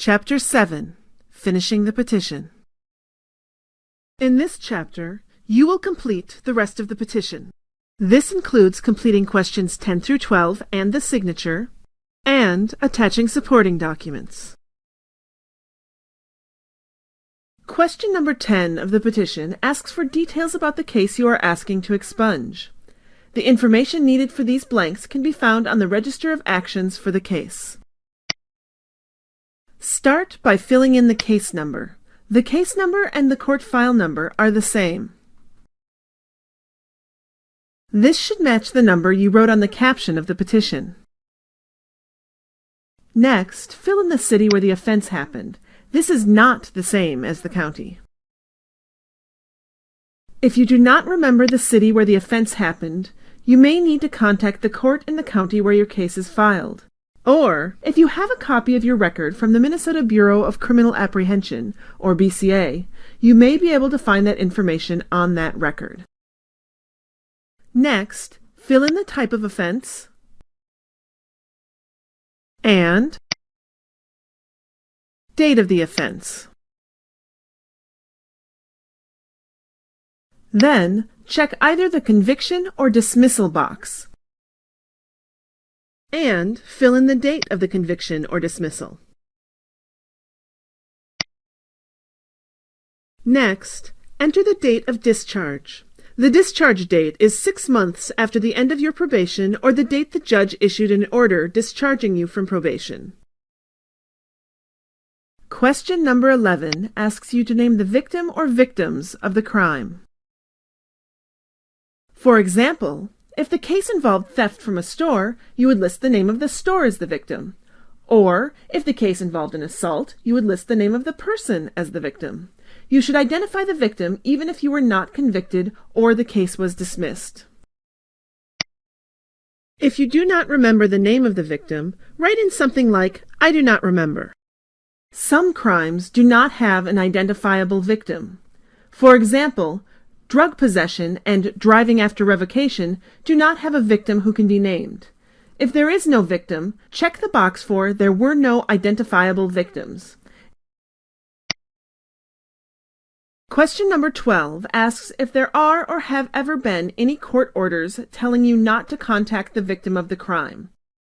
Chapter 7. Finishing the Petition. In this chapter, you will complete the rest of the petition. This includes completing questions 10 through 12 and the signature, and attaching supporting documents. Question number 10 of the petition asks for details about the case you are asking to expunge. The information needed for these blanks can be found on the Register of Actions for the case. Start by filling in the case number. The case number and the court file number are the same. This should match the number you wrote on the caption of the petition. Next, fill in the city where the offense happened. This is not the same as the county. If you do not remember the city where the offense happened, you may need to contact the court in the county where your case is filed. Or, if you have a copy of your record from the Minnesota Bureau of Criminal Apprehension, or BCA, you may be able to find that information on that record. Next, fill in the type of offense and date of the offense. Then, check either the conviction or dismissal box and fill in the date of the conviction or dismissal. Next, enter the date of discharge. The discharge date is 6 months after the end of your probation or the date the judge issued an order discharging you from probation. Question number 11 asks you to name the victim or victims of the crime. For example, if the case involved theft from a store, you would list the name of the store as the victim. Or, if the case involved an assault, you would list the name of the person as the victim. You should identify the victim even if you were not convicted or the case was dismissed. If you do not remember the name of the victim, write in something like, "I do not remember." Some crimes do not have an identifiable victim. For example, drug possession and driving after revocation do not have a victim who can be named. If there is no victim, check the box for "There were no identifiable victims." Question number 12 asks if there are or have ever been any court orders telling you not to contact the victim of the crime.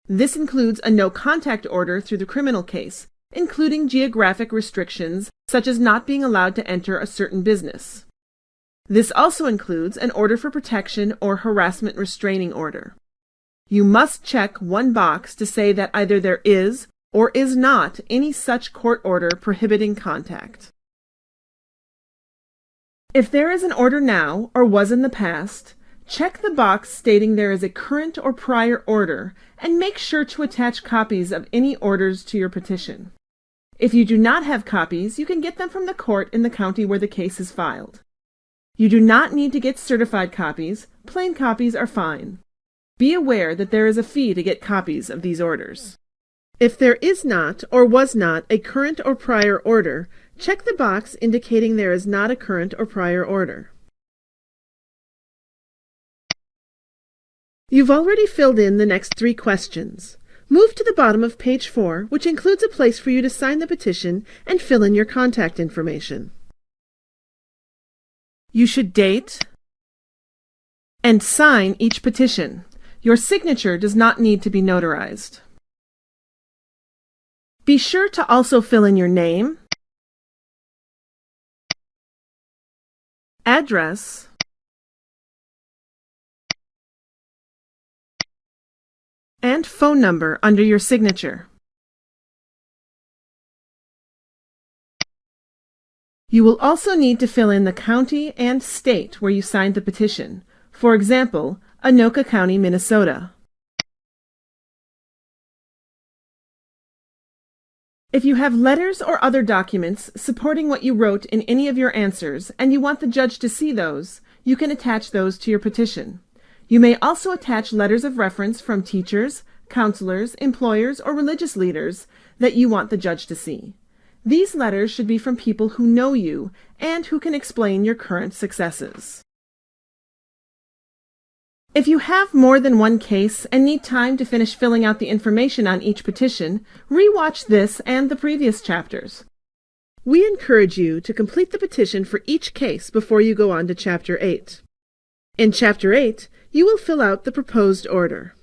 This includes a no-contact order through the criminal case, including geographic restrictions such as not being allowed to enter a certain business. This also includes an order for protection or harassment restraining order. You must check one box to say that either there is or is not any such court order prohibiting contact. If there is an order now or was in the past, check the box stating there is a current or prior order and make sure to attach copies of any orders to your petition. If you do not have copies, you can get them from the court in the county where the case is filed. You do not need to get certified copies. Plain copies are fine. Be aware that there is a fee to get copies of these orders. If there is not or was not a current or prior order, check the box indicating there is not a current or prior order. You've already filled in the next 3 questions. Move to the bottom of page 4, which includes a place for you to sign the petition and fill in your contact information. You should date and sign each petition. Your signature does not need to be notarized. Be sure to also fill in your name, address, and phone number under your signature. You will also need to fill in the county and state where you signed the petition. For example, Anoka County, Minnesota. If you have letters or other documents supporting what you wrote in any of your answers and you want the judge to see those, you can attach those to your petition. You may also attach letters of reference from teachers, counselors, employers, or religious leaders that you want the judge to see. These letters should be from people who know you and who can explain your current successes. If you have more than one case and need time to finish filling out the information on each petition, re-watch this and the previous chapters. We encourage you to complete the petition for each case before you go on to Chapter 8. In Chapter 8, you will fill out the proposed order.